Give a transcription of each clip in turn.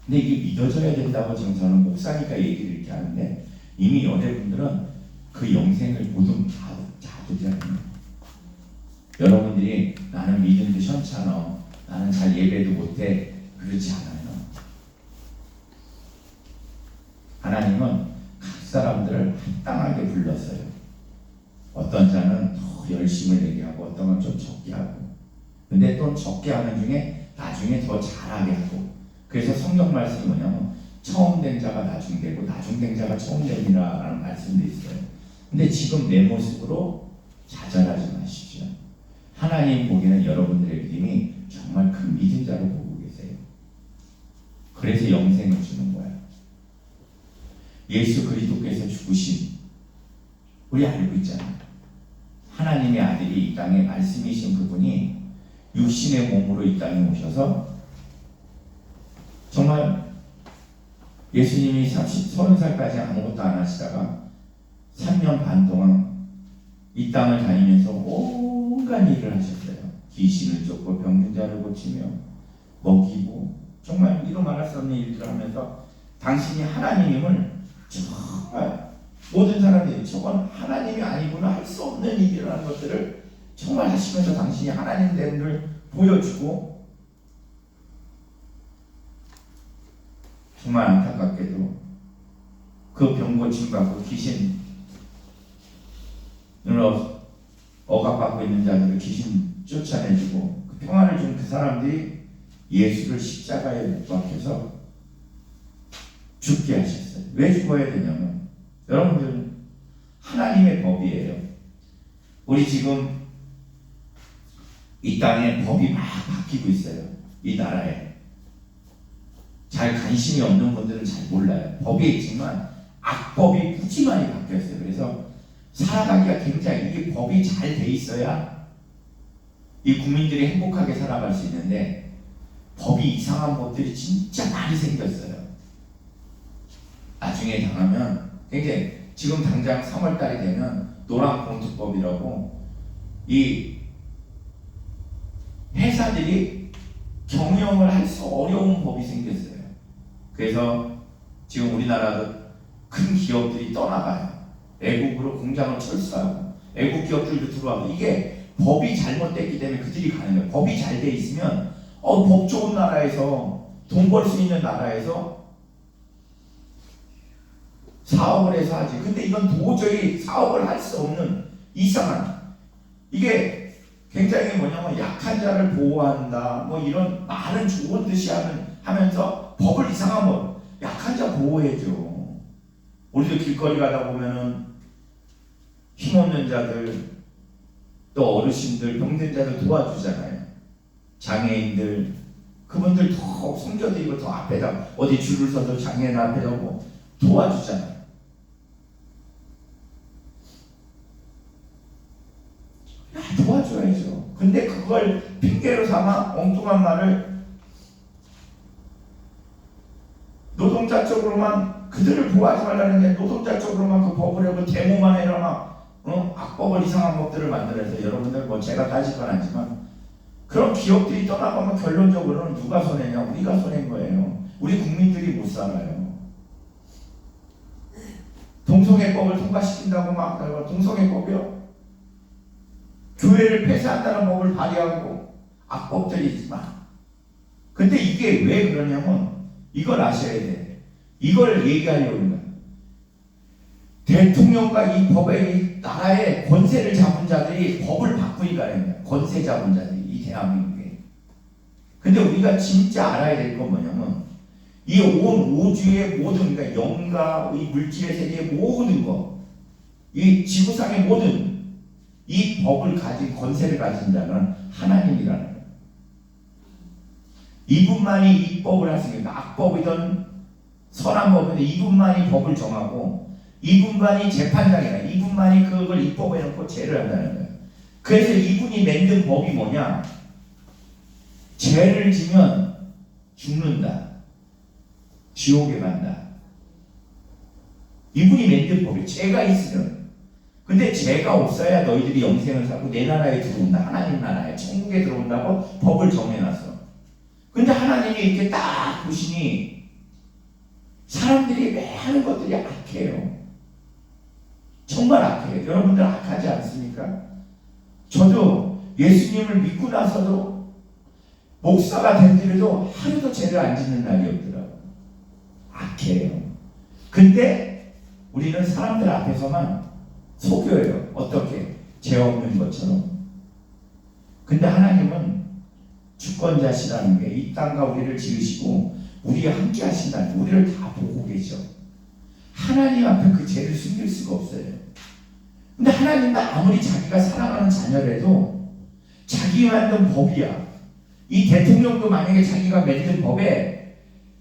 근데 이게 믿어져야 된다고 지금 저는 목사니까 얘기를 이렇게 하는데, 이미 여러분들은 그 영생을 모두 다 두잖아요. 여러분들이 나는 믿음도 시원찮아, 나는 잘 예배도 못해, 그러지 않아요. 하나님은 각 사람들을 합당하게 불렀어요. 어떤 자는 더 열심을 내게 하고, 어떤 건 좀 적게 하고, 근데 또 적게 하는 중에 나중에 더 잘하게 하고. 그래서 성경 말씀이 뭐냐면 처음 된 자가 나중 되고 나중 된 자가 처음 되리라라는 말씀도 있어요. 근데 지금 내 모습으로 좌절하지 마십시오. 하나님 보기에는 여러분들의 믿음이 정말 큰 믿은 자로 보고 계세요. 그래서 영생을 주는 거야. 예수 그리스도께서 죽으신, 우리 알고 있잖아요. 하나님의 아들이 이 땅에 말씀이신 그분이 육신의 몸으로 이 땅에 오셔서 정말 예수님이 30살까지 아무것도 안 하시다가 3년 반 동안 이 땅을 다니면서 온갖 일을 하셨어요. 귀신을 쫓고 병든자를 고치며 먹이고, 정말 이루 말할 수 없는 일들을 하면서 당신이 하나님임을 정말 모든 사람들이 저건 하나님이 아니구나 할 수 없는 일이라는 것들을 정말 하시면서 당신이 하나님 됨을 보여주고, 정말 안타깝게도 그 병 고침받고 귀신으로 억압받고 있는 자들을 귀신 쫓아내주고 그 평안을 준 그 사람들이 예수를 십자가에 못 박혀서 죽게 하셨어요. 왜 죽어야 되냐면 여러분들 하나님의 법이에요. 우리 지금 이 땅에 법이 막 바뀌고 있어요. 이 나라에 잘 관심이 없는 분들은 잘 몰라요. 법이 있지만 악법이 무지많이 바뀌었어요. 그래서 살아가기가 굉장히, 이게 법이 잘 돼 있어야 이 국민들이 행복하게 살아갈 수 있는데 법이 이상한 법들이 진짜 많이 생겼어요. 나중에 당하면 굉장히, 지금 당장 3월달이 되면 노란봉투법이라고 이 회사들이 경영을 할 수 어려운 법이 생겼어요. 그래서 지금 우리나라도 큰 기업들이 떠나가요. 외국으로 공장을 철수하고 외국 기업들도 들어와서, 이게 법이 잘못됐기 때문에 그들이 가는 거예요. 법이 잘 돼 있으면 법 좋은 나라에서, 돈 벌 수 있는 나라에서 사업을 해서 하지. 근데 이건 도저히 사업을 할 수 없는 이상한, 이게 굉장히 뭐냐면 약한 자를 보호한다, 뭐 이런 말은 좋은 듯이 하면서 법을 이상한 법, 약한 자 보호해줘. 우리도 길거리 가다 보면은 힘없는 자들, 또 어르신들, 병든 자들 도와주잖아요. 장애인들, 그분들 더 숨겨드리고 더 앞에다 어디 줄을 서서 장애인 앞에다 뭐 도와주잖아요. 도와줘야죠. 근데 그걸 핑계로 삼아 엉뚱한 말을 노동자 쪽으로만, 그들을 보호하지 말라는 게 노동자 쪽으로만 그 법을 하고 데모만 해라 막 악법을, 이상한 법들을 만들어서, 여러분들 뭐 제가 따질 건 아니지만 그런 기업들이 떠나가면 결론적으로는 누가 손해냐? 우리가 손해인 거예요. 우리 국민들이 못 살아요. 동성애법을 통과시킨다고 막 동성애법이요? 교회를 폐쇄한다는 법을 발의하고 악법들이 있지만, 근데 이게 왜 그러냐면 이걸 아셔야 돼. 이걸 얘기하려고 하는 거야. 대통령과 이 법의 나라의 권세를 잡은 자들이 법을 바꾸니까 하는 거야. 권세 잡은 자들이 이 대한민국에. 근데 우리가 진짜 알아야 될 건 뭐냐면 이 온 우주의 모든, 그러니까 영과 이 물질의 세계의 모든 것, 이 지구상의 모든 이 법을 가진, 권세를 가진 자는 하나님이라는 거예요. 이분만이 이 법을 하시니까, 악법이든 선한 법이든 이분만이 법을 정하고 이분만이 재판장이라, 이분만이 그걸 입법해 놓고 죄를 한다는 거예요. 그래서 이분이 만든 법이 뭐냐? 죄를 지면 죽는다, 지옥에 간다. 이분이 만든 법이, 죄가 있으면. 근데 죄가 없어야 너희들이 영생을 살고 내 나라에 들어온다, 하나님 나라에, 천국에 들어온다고 법을 정해놨어. 근데 하나님이 이렇게 딱 보시니 사람들이 왜 하는 것들이 악해요. 정말 악해요. 여러분들 악하지 않습니까? 저도 예수님을 믿고 나서도 목사가 된 뒤에도 하루도 죄를 안 짓는 날이 없더라고요. 악해요. 근데 우리는 사람들 앞에서만 속여요. 어떻게? 죄 없는 것처럼. 근데 하나님은 주권자시라는 게 이 땅과 우리를 지으시고 우리와 함께 하신다는 게 우리를 다 보고 계셔. 하나님 앞에 그 죄를 숨길 수가 없어요. 근데 하나님은 아무리 자기가 사랑하는 자녀라도 자기 만든 법이야. 이 대통령도 만약에 자기가 만든 법에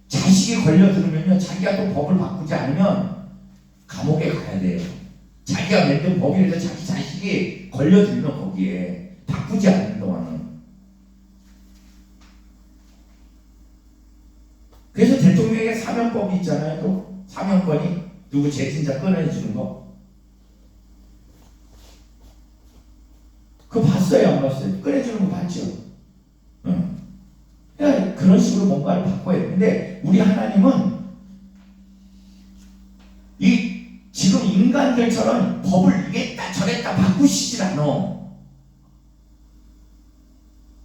자식이 걸려들으면요, 자기가 또 법을 바꾸지 않으면 감옥에 가야 돼요. 자기가 만든 법이라도 자기 자식이 걸려들면 거기에 바꾸지 않는 동안은. 그래서 대통령에게 사면법이 있잖아요. 또 사면권이 누구 재진자 끊어주는 거. 그거 봤어요, 안 봤어요? 꺼내주는 거 봤죠? 응. 그러니까 그런 식으로 뭔가를 바꿔야 돼. 근데 우리 하나님은 이 지금 인간들처럼 법을 이랬다 저랬다 바꾸시질 않아.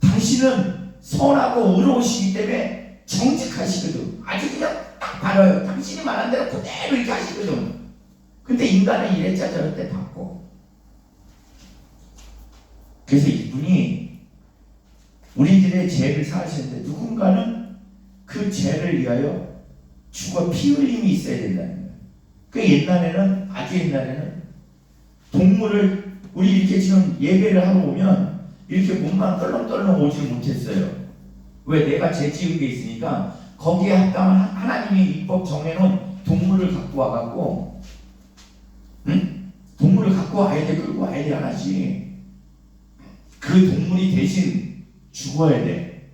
당신은 선하고 의로우시기 때문에 정직하시거든. 아주 그냥 딱 바라요. 당신이 말한 대로 그대로 이렇게 하시거든. 근데 인간은 이랬자 저랬다 바꿔. 그래서 이분이 우리들의 죄를 사하셨는데 누군가는 그 죄를 위하여 죽어 피 흘림이 있어야 된다는 거예요. 그 옛날에는, 아주 옛날에는 동물을 우리 이렇게 지금 예배를 하러 오면 이렇게 몸만 떨렁떨렁 오지 못했어요. 왜? 내가 죄 지은 게 있으니까 거기에 합당한 하나님이 입법 정해놓은 동물을 갖고 와갖고, 응? 동물을 갖고 와야 돼. 끌고 와야 돼. 하나씩. 그 동물이 대신 죽어야 돼.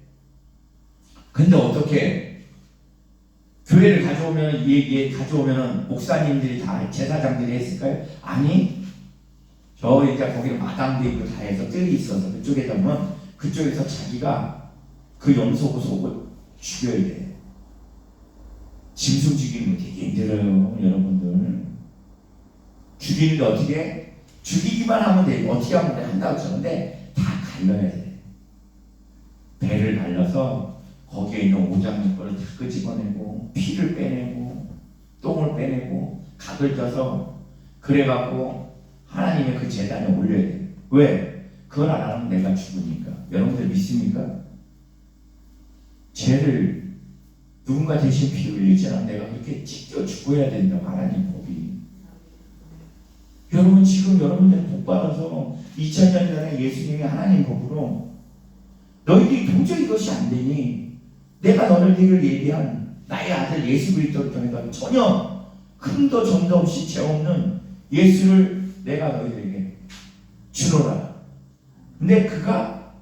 근데 어떻게 교회를 가져오면 목사님들이 다 제사장들이 했을까요? 아니, 저 이제 거기 마당도 있고 다 해서 뜰이 있어서 그쪽에다 보면 그쪽에서 자기가 그 염소고 속을 죽여야 돼. 짐승 죽이는 거 되게 힘들어요, 여러분들. 죽이는데 어떻게? 죽이기만 하면 돼. 어떻게 하면 돼? 한다고 하는데 다 갈라야 돼. 배를 갈라서 거기에 있는 오장육부를 다 끄집어내고 피를 빼내고 똥을 빼내고 각을 쪄서 그래갖고 하나님의 그 제단에 올려야 돼. 왜? 그걸 안 하면 내가 죽으니까. 여러분들 믿습니까? 죄를 누군가 대신 피 흘리지 않아 내가 그렇게 찢겨 죽어야 된다고 하나님 법이. 여러분 지금 여러분들 복 받아서 2000년 전에 예수님이 하나님 법으로 너희들이 도저히 이것이 안 되니 내가 너희를 예비한 나의 아들 예수 그리스도를 통해서 전혀 흠도 점도 없이 죄 없는 예수를 내가 너희들에게 주노라. 근데 그가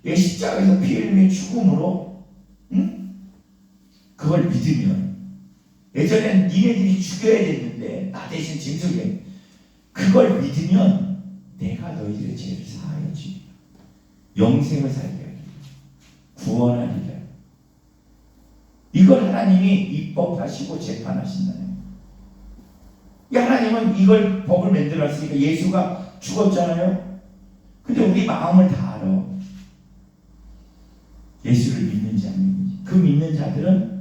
십자가에서 피 흘림의 죽음으로 그걸 믿으면 예전엔 니네들이 죽여야 됐는데 나 대신 짐승에 그걸 믿으면 내가 너희들의 죄를 사하여 주리라. 영생을 살게 하리라. 구원하리라. 이걸 하나님이 입법하시고 재판하신다는 거예요. 하나님은 이걸 법을 만들었으니까 예수가 죽었잖아요. 근데 우리 마음을 다 알아. 예수를 믿는지 안 믿는지. 그 믿는 자들은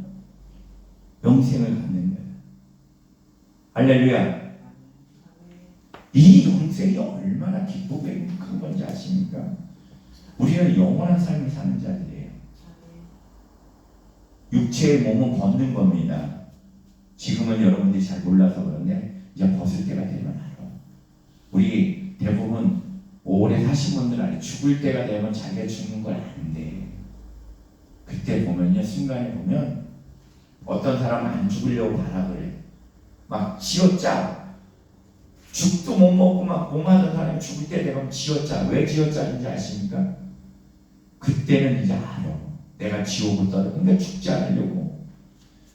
영생을 갖는 거예요. 할렐루야. 이 영생이 얼마나 기쁘고 행복한 건지 아십니까? 우리는 영원한 삶을 사는 자들이에요. 육체의 몸은 벗는 겁니다. 지금은 여러분들이 잘 몰라서 그런데 이제 벗을 때가 되면 알아. 우리 대부분 오래 사신 분들 안에 죽을 때가 되면 자기가 죽는 걸 아는데 그때 보면요, 순간에 보면 어떤 사람은 안 죽으려고 하라 그래. 막 쥐어짜. 죽도 못 먹고 막 공하던 사람이 죽을 때 되면 쥐어짜. 왜 쥐어짜는지 아십니까? 그때는 이제 알아. 내가 지옥을 떠나. 근데 죽지 않으려고.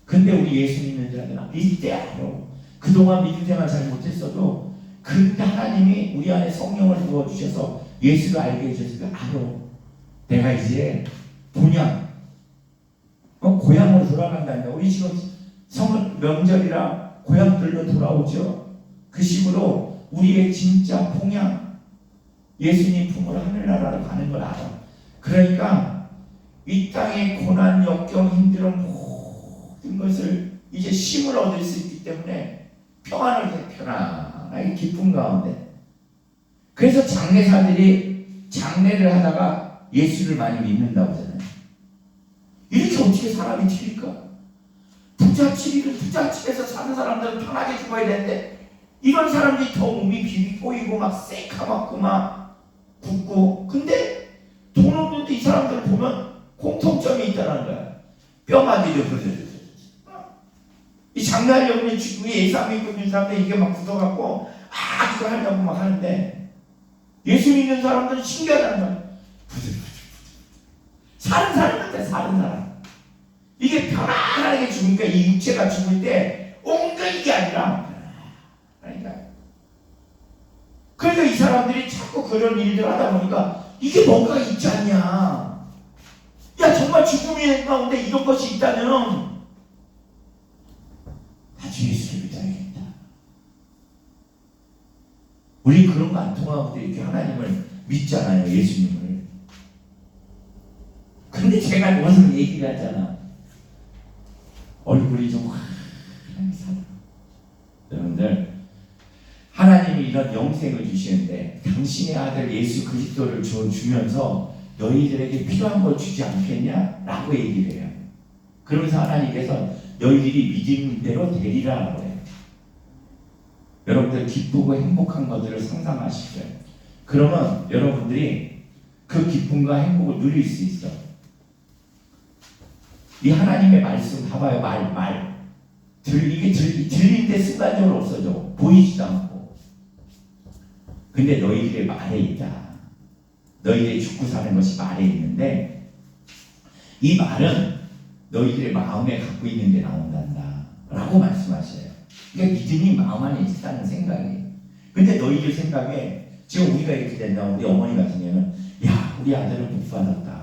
근데 우리 예수 믿는 자들은 이때 알아. 그동안 믿음 생활 잘 못했어도 근데 하나님이 우리 안에 성령을 부어주셔서 예수를 알게 해주셔서 알아. 내가 이제 본향 고향으로 돌아간다니까. 우리 지금 명절이라 고향들로 돌아오죠. 그 식으로 우리의 진짜 봉양, 예수님 품으로 하늘나라로 가는 걸 알아. 그러니까 이 땅의 고난, 역경, 힘들음 모든 것을 이제 쉼을 얻을 수 있기 때문에 평안을 편안하게 기쁨 가운데. 그래서 장례사들이 장례를 하다가 예수를 많이 믿는다고 하잖아요. 이렇게 어떻게 사람이 튀릴까? 부잣집에서 사는 사람들은 편하게 죽어야 되는데 이런 사람들이 더 몸이 비비 꼬이고 막 새카맣고 막 붓고. 근데 돈 없는데 이 사람들을 보면 공통점이 있다는 거야. 뼈마디도 그러죠. 이 장난이 없는 우리 예수 안 믿고 있는 사람들 이게 막 굳어갖고 이거 하려고 막 하는데 예수 믿는 사람들은 신기하다는 거야. 사는 사람한테 사는 사람. 이게 편안하게 죽으니까 이 육체가 죽을 때 온갖 이게 아니라 그러니까 이 사람들이 자꾸 그런 일들을 하다 보니까 이게 뭔가 있지 않냐. 야 정말 죽음의 가운데 이런 것이 있다면 아주 예수를 믿어야겠다. 우리 그런 거 안 통하고도 이렇게 하나님을 믿잖아요. 예수님을. 근데 제가 무슨 얘기를 하잖아. 얼굴이 좀 환하게 살아. 여러분들 하나님이 이런 영생을 주시는데 당신의 아들 예수 그리스도를 주면서 너희들에게 필요한 걸 주지 않겠냐? 라고 얘기를 해요. 그러면서 하나님께서 너희들이 믿음대로 되리라고 해요. 여러분들 기쁘고 행복한 것들을 상상하시죠. 그러면 여러분들이 그 기쁨과 행복을 누릴 수 있어. 이 하나님의 말씀 봐봐요. 말. 이게 들릴 때 순간적으로 없어져. 보이지도 않고. 근데 너희들의 말에 있다. 너희들의 죽고 사는 것이 말에 있는데 이 말은 너희들의 마음에 갖고 있는 게 나온단다 라고 말씀하셔요. 그러니까 믿음이 마음 안에 있다는 생각이에요. 근데 너희들 생각에 지금 우리가 이렇게 된다. 우리 어머니 같은 경우는 야 우리 아들은 복 받았다.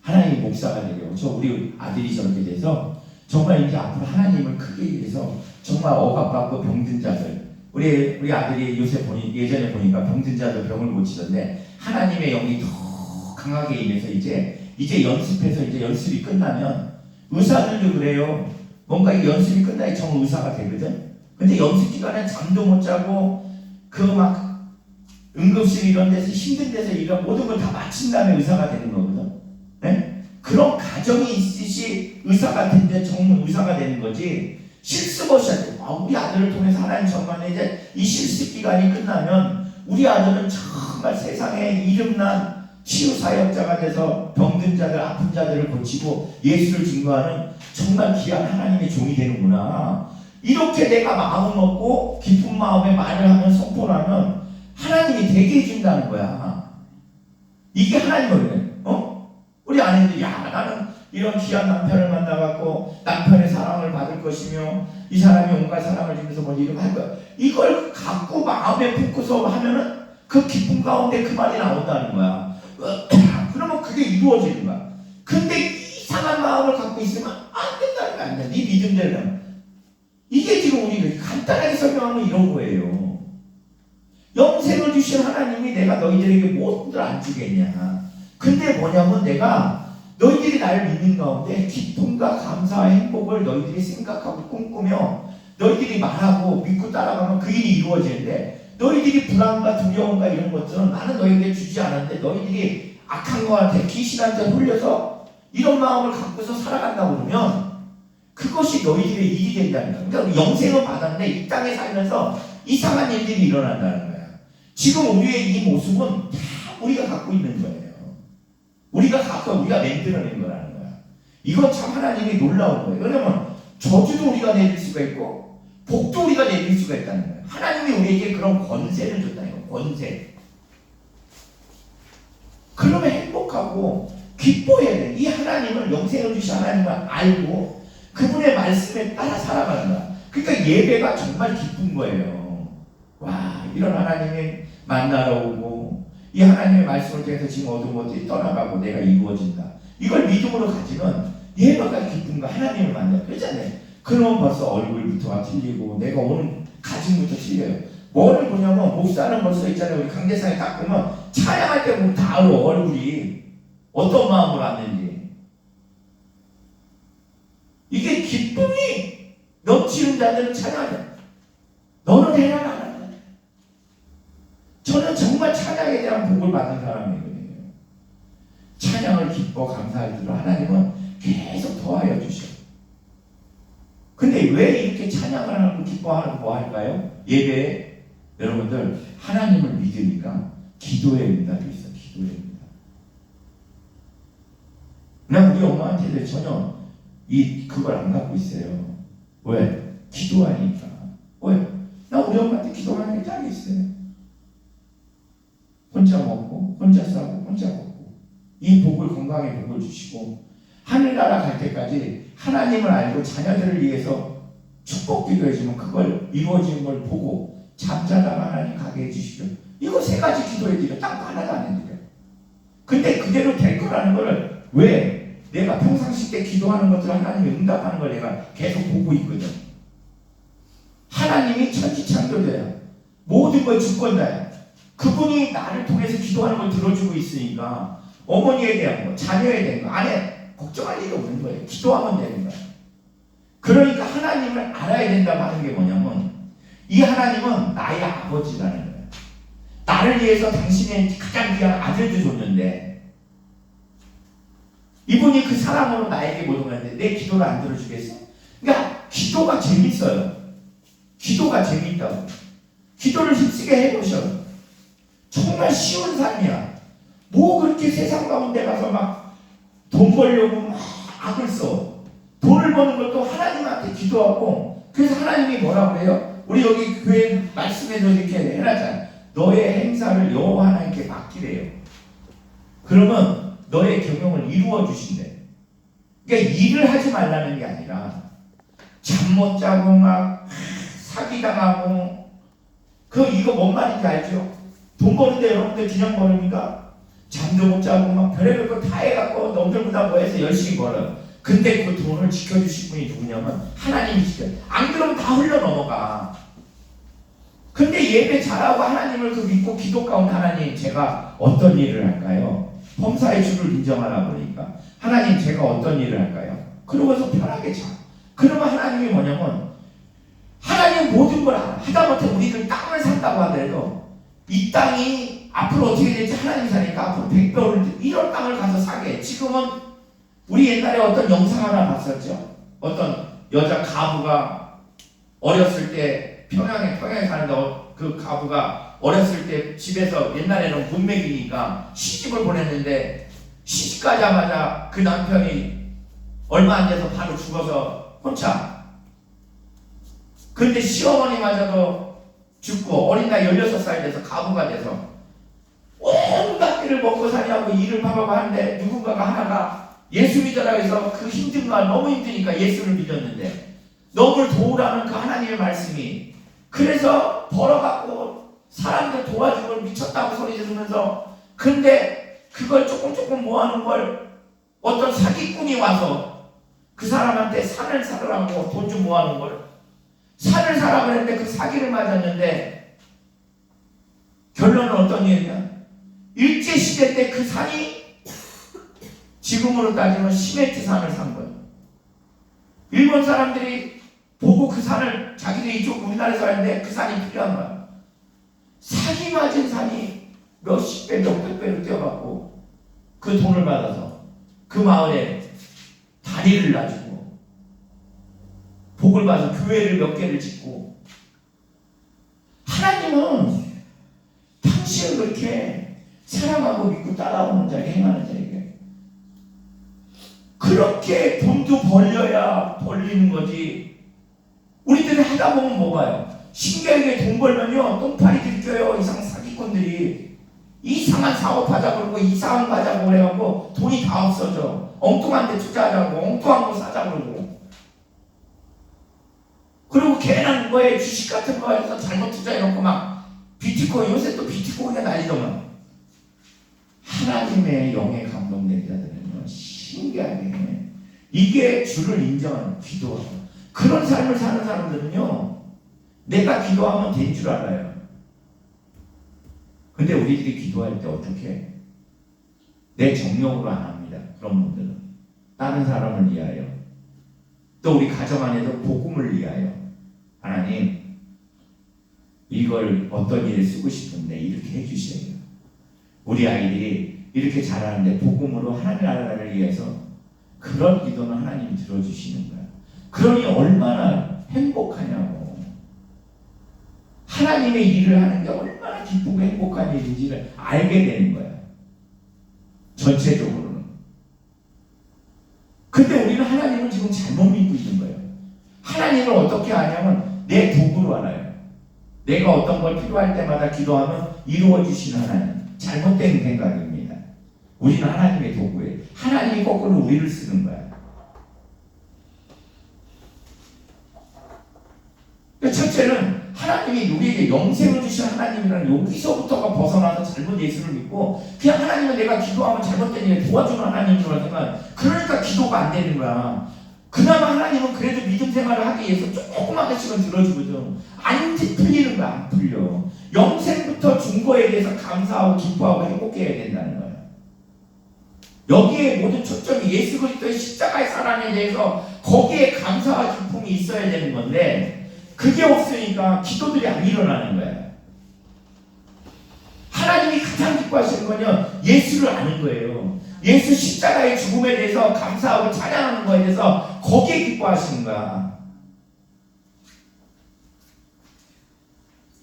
하나님이 목사가 되려고 우리 아들이 저렇게 돼서 정말 이제 앞으로 하나님을 크게 위해서 정말 억압받고 병든 자들 우리 아들이 요새 예전에 보니까 병든 자들 병을 고치던데 하나님의 영이 더 강하게 임해서 이제 연습해서 이제 연습이 끝나면 의사들도 그래요. 뭔가 이 연습이 끝나야 정의사가 되거든. 근데 연습 기간에 잠도 못 자고 그 막 응급실 이런 데서 힘든 데서 이런 모든 걸 다 마친 다음에 의사가 되는 거거든. 네? 그런 가정이 있으시 의사가 된데 정말 의사가 되는 거지. 실습 없이 우리 아들을 통해서 하나님 정말 이제 이 실습 기간이 끝나면 우리 아들은 정말 세상에 이름난 치유 사역자가 돼서 병든 자들, 아픈 자들을 고치고 예수를 증거하는 정말 귀한 하나님의 종이 되는구나. 이렇게 내가 마음 먹고 기쁜 마음에 말을 하면 선포를 하면 하나님이 되게 해준다는 거야. 이게 하나님을 우리 아내들 나는 이런 귀한 남편을 만나갖고 남편의 사랑을 받을 것이며 이 사람이 온갖 사랑을 주면서 뭐 이런 할 거야. 이걸 갖고 마음에 품고서 하면은 그 기쁨 가운데 그 말이 나온다는 거야. 그러면 그게 이루어지는 거야. 근데 이상한 마음을 갖고 있으면 안 된다는 거 아니야. 네 믿음대로. 이게 지금 우리 간단하게 설명하면 이런 거예요. 영생을 주신 하나님이 내가 너희들에게 무엇을 안 주겠냐. 근데 뭐냐면 내가 너희들이 나를 믿는 가운데 기쁨과 감사와 행복을 너희들이 생각하고 꿈꾸며 너희들이 말하고 믿고 따라가면 그 일이 이루어지는데 너희들이 불안과 두려움과 이런 것들은 나는 너희에게 주지 않았는데 너희들이 악한 것한테 귀신한테 홀려서 이런 마음을 갖고서 살아간다고 그러면 그것이 너희들의 일이 된다는 거야. 그러니까 영생을 받았는데 이 땅에 살면서 이상한 일들이 일어난다는 거야. 지금 우리의 이 모습은 다 우리가 갖고 있는 거예요. 우리가 만들어낸 거라는 거야. 이건 참 하나님이 놀라운 거예요. 왜냐면 저주도 우리가 내릴 수가 있고 복도 우리가 내릴 수가 있다는 거예요. 하나님이 우리에게 그런 권세를 줬다는 거예요. 권세. 그러면 행복하고 기뻐해야 돼. 이 하나님을 영생을 주신 하나님을 알고 그분의 말씀에 따라 살아가는 거야. 그러니까 예배가 정말 기쁜 거예요. 와, 이런 하나님이 만나러 오고 이 하나님의 말씀을 통해서 지금 어두운 것들이 떠나가고 내가 이루어진다. 이걸 믿음으로 가지면 예배가 기쁜 거 하나님을 만나. 그러잖아요. 그러면 벌써 얼굴부터가 틀리고 내가 오는 가짐부터 틀려요. 뭐를 보냐면 목사는 벌써 있잖아요. 우리 강대상에 딱 보면 찬양할 때 보면 다 알아. 얼굴이 어떤 마음으로 왔는지. 이게 기쁨이 넘치는 자들은 찬양하죠. 너는 해라 나는. 저는 정말 찬양에 대한 복을 받은 사람이거든요. 찬양을 기뻐 감사할 줄 하나님은 계속 더하여 주셔. 근데 왜 이렇게 찬양을 하고 기뻐하고 뭐 할까요? 예배에 여러분들 하나님을 믿으니까 기도의 응답이 있어. 기도의 응답. 난 우리 엄마한테도 전혀 그걸 안 갖고 있어요. 왜? 기도하니까. 왜? 나 우리 엄마한테 기도하는 게 짝이 있어요. 혼자 먹고 혼자 싸고 혼자 먹고 이 복을 건강의 복을 주시고 하늘나라 갈 때까지 하나님을 알고 자녀들을 위해서 축복 기도해주면 그걸 이루어지는 걸 보고 잠자다가 하나님 가게 해주시죠. 이거 세 가지 기도해드려. 딱 하나도 안 해드려. 근데 그대로 될 거라는 걸 왜? 내가 평상시 때 기도하는 것들 하나님이 응답하는 걸 내가 계속 보고 있거든. 하나님이 천지창조자야. 모든 걸 주권자야. 그분이 나를 통해서 기도하는 걸 들어주고 있으니까 어머니에 대한 거, 자녀에 대한 거, 아내 걱정할 일이 없는 거예요. 기도하면 되는 거야. 그러니까 하나님을 알아야 된다고 하는 게 뭐냐면 이 하나님은 나의 아버지라는 거예요. 나를 위해서 당신의 가장 귀한 아들도 줬는데 이분이 그 사랑으로 나에게 모든 걸 했는데 내 기도를 안 들어주겠어? 그러니까 기도가 재밌어요. 기도가 재밌다고. 기도를 힘쓰게 해보셔. 정말 쉬운 삶이야. 뭐 그렇게 세상 가운데 가서 막 돈 벌려고 막 악을 써. 돈을 버는 것도 하나님한테 기도하고. 그래서 하나님이 뭐라고 그래요? 우리 여기 교회 말씀에도 이렇게 해놨잖아요. 너의 행사를 여호와 하나님께 맡기래요. 그러면 너의 경영을 이루어 주신대. 그러니까 일을 하지 말라는 게 아니라 잠 못 자고 막 사기당하고 이거 뭔 말인지 알죠? 돈 버는데 여러분들 그냥 버립니까? 잠도 못 자고 막 별의별 거 다 해갖고 넘들보다 뭐해서 열심히 벌어요. 근데 그 돈을 지켜주실 분이 누구냐면 하나님이 지켜요. 안 그러면 다 흘러 넘어가. 근데 예배 잘하고 하나님을 믿고 기도 가운데 하나님 제가 어떤 일을 할까요? 범사의 주를 인정하라 보니까 하나님 제가 어떤 일을 할까요? 그러고서 편하게 자. 그러면 하나님이 뭐냐면 하나님 모든 걸 알아. 하다못해 우리들 땅을 산다고 하더라도 이 땅이 앞으로 어떻게 될지 하나님이 사니까 앞으로 100배를 1억 땅을 가서 사게. 지금은 우리 옛날에 어떤 영상 하나 봤었죠. 어떤 여자 가부가 어렸을 때 평양에 사는데 그 가부가 어렸을 때 집에서 옛날에는 문맥이니까 시집을 보냈는데 시집 가자마자 그 남편이 얼마 안 돼서 바로 죽어서 혼자. 근데 시어머니마저도 죽고 어린 나이 16살 돼서 가부가 돼서 온갖 일을 먹고 사냐고 일을 밥하고 하는데 누군가가 하나가 예수 믿어라 해서 그 힘든 거 너무 힘드니까 예수를 믿었는데 너를 도우라는 그 하나님의 말씀이 그래서 벌어갖고 사람들 도와주고 미쳤다고 소리 지르면서 근데 그걸 조금 모아놓은 걸 어떤 사기꾼이 와서 그 사람한테 산을 사라고 돈 좀 모아놓은 걸 산을 사라고 했는데 그 사기를 맞았는데 결론은 어떤 일이냐? 일제시대 때 그 산이 지금으로 따지면 시멘트 산을 산 거예요. 일본 사람들이 보고 그 산을 자기들이 이쪽 우리나라에 살았는데 그 산이 필요한 거야. 사기 맞은 산이 몇십 배, 몇백 배로 뛰어갖고 그 돈을 받아서 그 마을에 다리를 놔주고 복을 받아서 교회를 몇 개를 짓고 하나님은 당신을 그렇게 사랑하고 믿고 따라오는 자에게 행하는 자에게 그렇게 돈도 벌려야 벌리는 거지. 우리들이 하다 보면 뭐 봐요? 신기하게 돈 벌면요 똥파리들이 껴요. 이상한 사기꾼들이 이상한 사업하자고 그러고 이상한 거 하자고 그래갖고 돈이 다 없어져. 엉뚱한 데 투자하자고 엉뚱한 거 사자고 그러고 그리고 괜한 거에 주식 같은 거 해서 잘못 투자해놓고 막 비트코인 요새 또 비트코인이 난리더만. 하나님의 영에 감동된 자들은요 신기하게 이게 주를 인정하는 기도하고 그런 삶을 사는 사람들은요, 내가 기도하면 된 줄 알아요. 근데 우리들이 기도할 때 어떻게 해? 내 정력으로 안 합니다. 그런 분들은 다른 사람을 위하여, 또 우리 가정 안에도 복음을 위하여, 하나님 이걸 어떤 일에 쓰고 싶은데 이렇게 해주세요. 우리 아이들이 이렇게 자라는데 복음으로 하나님 나라를 위해서, 그런 기도는 하나님이 들어주시는 거야. 그러니 얼마나 행복하냐고. 하나님의 일을 하는 게 얼마나 기쁘고 행복한 일인지를 알게 되는 거야. 전체적으로는. 근데 우리는 하나님을 지금 잘못 믿고 있는 거예요. 하나님을 어떻게 아냐면 내 도구로 알아요. 내가 어떤 걸 필요할 때마다 기도하면 이루어 주시는 하나님. 잘못된 생각입니다. 우리는 하나님의 도구예요. 하나님이 거꾸로 우리를 쓰는 거야. 첫째는 하나님이 우리에게 영생을 주신 하나님이라는 여기서부터가 벗어나서 잘못 예수를 믿고, 그냥 하나님은 내가 기도하면 잘못된 일을 도와주는 하나님으로 생각, 그러니까 기도가 안 되는 거야. 그나마 하나님은 그래도 믿음 생활을 하기 위해서 조그맣게씩은 들어주거든. 안 풀리는 거야. 안 풀려. 영생부터 준 거에 대해서 감사하고 기뻐하고 행복해야 된다는 거야. 여기에 모든 초점이 예수 그리스도의 십자가의 사랑에 대해서 거기에 감사와 기쁨이 있어야 되는 건데, 그게 없으니까 기도들이 안 일어나는 거예요. 하나님이 가장 기뻐하시는 건요, 예수를 아는 거예요. 예수 십자가의 죽음에 대해서 감사하고 찬양하는 거에 대해서 거기에 기뻐하시는 거야.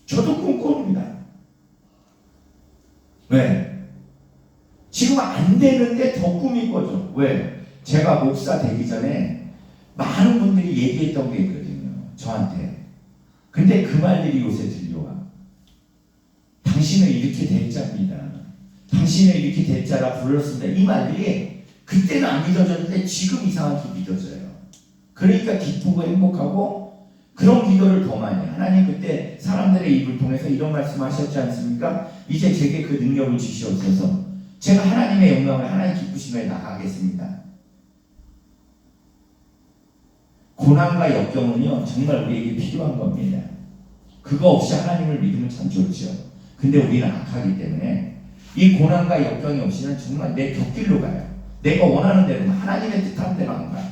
저도 꿈꿔옵니다. 왜? 지금 안 되는데 더 꿈이 꿔져. 왜? 제가 목사 되기 전에 많은 분들이 얘기했던 게 있거든요. 저한테. 근데 그 말들이 요새 들려와. 당신은 이렇게 될 자입니다. 당신은 이렇게 될 자라 불렀습니다. 이 말들이 그때는 안 믿어졌는데 지금 이상하게 믿어져요. 그러니까 기쁘고 행복하고 그런 기도를 더 많이 해요. 하나님 그때 사람들의 입을 통해서 이런 말씀하셨지 않습니까? 이제 제게 그 능력을 주시옵소서. 제가 하나님의 영광을, 하나님 기쁘신 거에 나가겠습니다. 고난과 역경은요, 정말 우리에게 필요한 겁니다. 그거 없이 하나님을 믿으면 참 좋죠. 근데 우리는 악하기 때문에 이 고난과 역경이 없이는 정말 내 곁길로 가요. 내가 원하는 대로, 하나님의 뜻하는 대로 안 가요.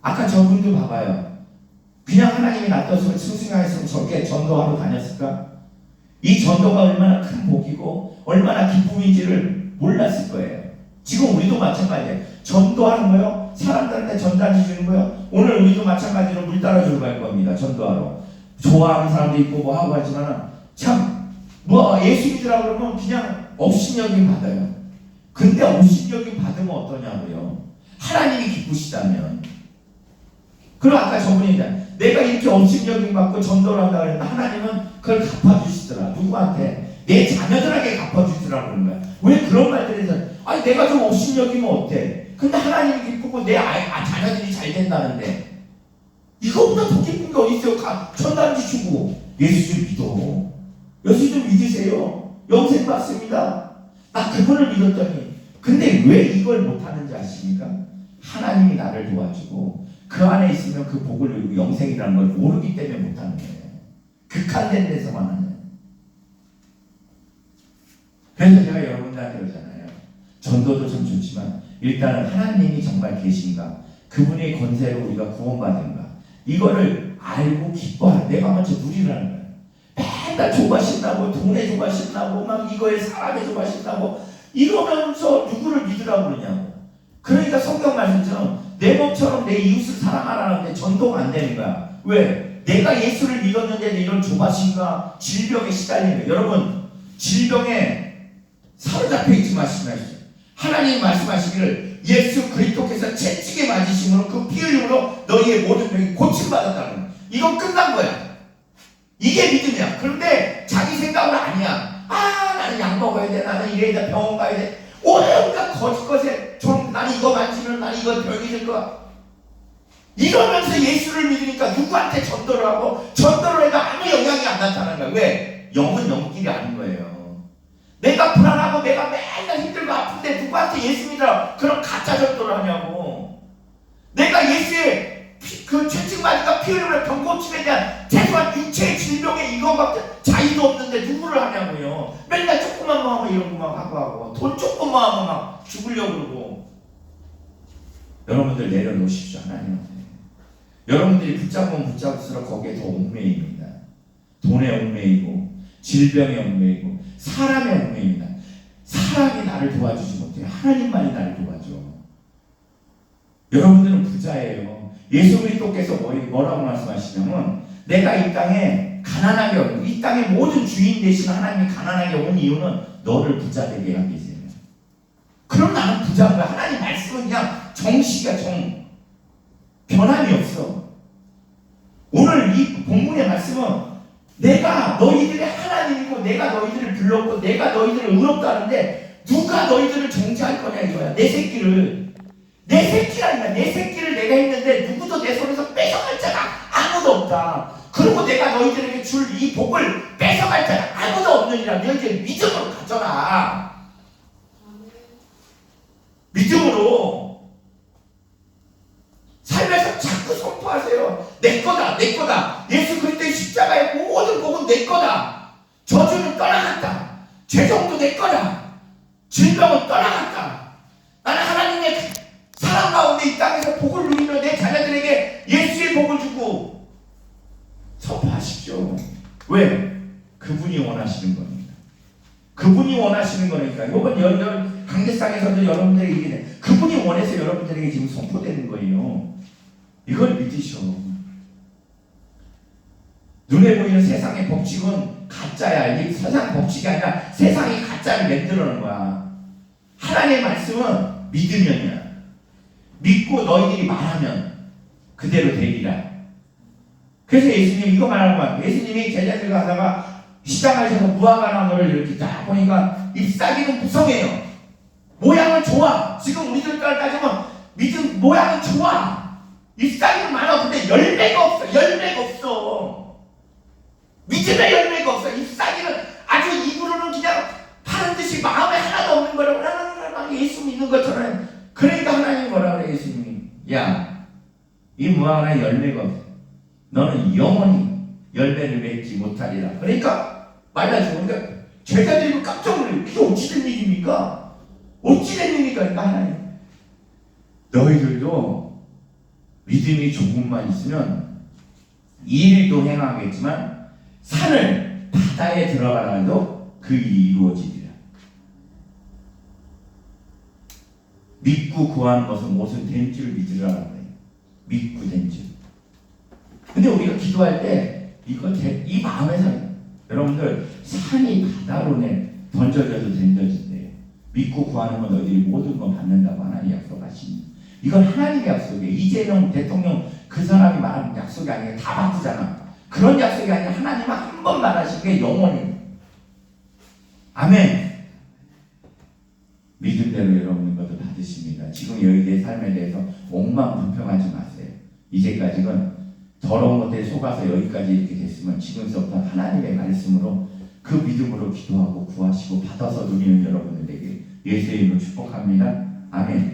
아까 저분도 봐봐요. 그냥 하나님이 놔둬서 승승하였으면 저렇게 전도하러 다녔을까? 이 전도가 얼마나 큰 복이고 얼마나 기쁨인지를 몰랐을 거예요. 지금 우리도 마찬가지예요. 전도하는 거요, 사람들한테 전달해 주는 거요. 오늘 우리도 마찬가지로 물 따라주러 갈 겁니다. 전도하러. 좋아하는 사람도 있고 뭐 하고 하지만 참 뭐 예수 믿으라 그러면 그냥 업신여김 받아요. 근데 업신여김 받으면 어떠냐고요. 하나님이 기쁘시다면. 그럼 아까 저분이 내가 이렇게 업신여김 받고 전도를 한다 그랬는데 하나님은 그걸 갚아주시더라. 누구한테? 내 자녀들에게 갚아주시더라 그런 거야. 왜 그런 말들을 해서, 아니 내가 좀 업신여기면 어때? 근데 하나님이 기쁘고 내 자녀들이 잘 된다는데 이거보다 더 기쁜 게 어디 있어요? 천단지 주고. 예수 좀 믿어. 예수 좀 믿으세요. 영생 받습니다. 나 그분을 믿었더니. 근데 왜 이걸 못하는지 아십니까? 하나님이 나를 도와주고 그 안에 있으면 그 복을 누리고 영생이라는 걸 모르기 때문에 못하는 거예요. 극한된 데서만 하는 거예요. 그래서 제가 여러분들한테 그러잖아요. 전도도 좀 좋지만 일단은 하나님이 정말 계신가, 그분의 권세로 우리가 구원받은가, 이거를 알고 기뻐하는, 내가 먼저 누리라는 거예요. 맨날 조바신다고, 돈에 조바신다고, 막 이거에 사람에 조바신다고 이러면서 누구를 믿으라고 그러냐고. 그러니까 성경 말씀처럼 내 몸처럼 내 이웃을 사랑하라는데 전도가 안 되는 거야. 왜? 내가 예수를 믿었는데 이런 조바심과 질병에 시달리는 거예요. 여러분, 질병에 사로잡혀 있지 마시면 하나님 말씀하시기를 예수 그리스도께서 채찍에 맞으심으로 그 피 흘림으로 너희의 모든 병이 고침받았다는 거야. 이건 끝난 거야. 이게 믿음이야. 그런데 자기 생각은 아니야. 나는 약 먹어야 돼. 나는 이래야 돼. 병원 가야 돼. 온갖 거짓것에 나는 이거 만지면 나는 이거 병이 될 거야. 이러면서 예수를 믿으니까 누구한테 전도를 하고 전도를 해도 아무 영향이 안 나타나는 거야. 왜? 영은 영끼리 아는 거예요. 내가 불안하고 내가 맨날 힘들고 아픈데 누구한테 예수 믿으라고 그런 가짜 전도를 하냐고. 내가 예수의 그 채찍맞이가 피 흘리면 병고침에 대한 최소한 육체의 질병에 이거밖에 자의도 없는데 누구를 하냐고요. 맨날 조금만 뭐 하면 이런 거만 하고 돈 조금만 하면 막 죽으려고 그러고. 여러분들 내려놓으십시오. 하나님한테. 여러분들이 붙잡으면 붙잡을수록 거기에 더 얽매입니다. 돈에 얽매이고 질병에 얽매이고 사람에 얽매입니다. 사람이 나를 도와주지 못해요. 하나님만이 나를 도와줘. 여러분들은 부자예요. 예수 그리스도께서 뭐라고 말씀하시냐면 내가 이 땅에 가난하게 온, 이 땅의 모든 주인 되신 하나님이 가난하게 온 이유는 너를 부자 되게 하기 위해서예요. 그럼 나는 부자인 거야. 하나님 말씀은 그냥 정식이야. 변함이 없어. 오늘 이 본문의 말씀은 내가 너희들의 하나님이고 내가 너희들을 불렀고 내가 너희들을 의롭다는데 누가 너희들을 정죄할 거냐 이거야. 내 새끼를. 내 새끼라니까. 내 새끼를 내가 했는데 누구도 내 손에서 뺏어갈 자가 아무도 없다. 그리고 내가 너희들에게 줄 이 복을 뺏어갈 자가 아무도 없느니라. 너희들 믿음으로 가져라. 믿음으로 삶에서 자꾸 선포하세요. 내 거다, 내 거다. 예수 그리스도의 십자가의 모든 복은 내 거다. 저주는 떠나갔다. 죄정도 내 거다. 질병은 떠나갔다. 나는 하나님의 사랑 가운데 이 땅에서 복을 누리며 내 자녀들에게 예수의 복을 주고 선포하십시오. 왜? 그분이 원하시는 겁니다. 그분이 원하시는 거니까. 이번 강대상에서도 여러분들에게 얘기해. 그분이 원해서 여러분들에게 지금 선포되는 거예요. 이걸 믿으셔. 눈에 보이는 세상의 법칙은 가짜야. 이게 세상 법칙이 아니라 세상이 가짜를 만들어 놓은 거야. 하나님의 말씀은 믿으면이야. 믿고 너희들이 말하면 그대로 되리라. 그래서 예수님이 이거 말하는 거야. 예수님이 제자들과 하다가 시장에서 무화과나무를 이렇게 딱 보니까 잎사귀는 무성해요. 모양은 좋아. 지금 우리들 따지면 믿음 모양은 좋아. 잎사귀는 많아. 근데 열매가 없어. 열매가 없어. 믿음의 열매가 없어. 잎사귀는 아주 입으로는 그냥 파는 듯이 마음에 하나도 없는 거라고 예수 믿는 것처럼. 그러니까 하나님 뭐라 그래 예수님이. 야, 이 무화과나 열매가 없어. 너는 영원히 열매를 맺지 못하리라. 그러니까 말라주고. 그러니까 제자들이 깜짝 놀래요. 이게 어찌 된 일입니까? 어찌 된 일입니까? 그러니까 하나님, 너희들도 믿음이 조금만 있으면 이 일도 행하겠지만 산을 바다에 들어가라 해도 그 일이 이루어지리라. 믿고 구하는 것은 무슨 된 줄 믿으라는 거예요. 믿고 된 줄. 근데 우리가 기도할 때 이 마음의 산, 여러분들 산이 바다로 던져져도 던져진대요. 믿고 구하는 건 너희들이 모든 건 받는다고 하나님 약속하시니. 이건 하나님의 약속이에요. 이재명 대통령 그 사람이 말하는 약속이 아니에요. 다 바꾸잖아. 그런 약속이 아니라 하나님은 한 번 말하신 게 영원히. 아멘. 믿음대로 여러분의 것을 받으십니다. 지금 여기의 삶에 대해서 엉망불평하지 마세요. 이제까지는 더러운 것에 속아서 여기까지 이렇게 됐으면 지금부터 하나님의 말씀으로 그 믿음으로 기도하고 구하시고 받아서 누리는 여러분들에게 예수의 이름으로 축복합니다. 아멘.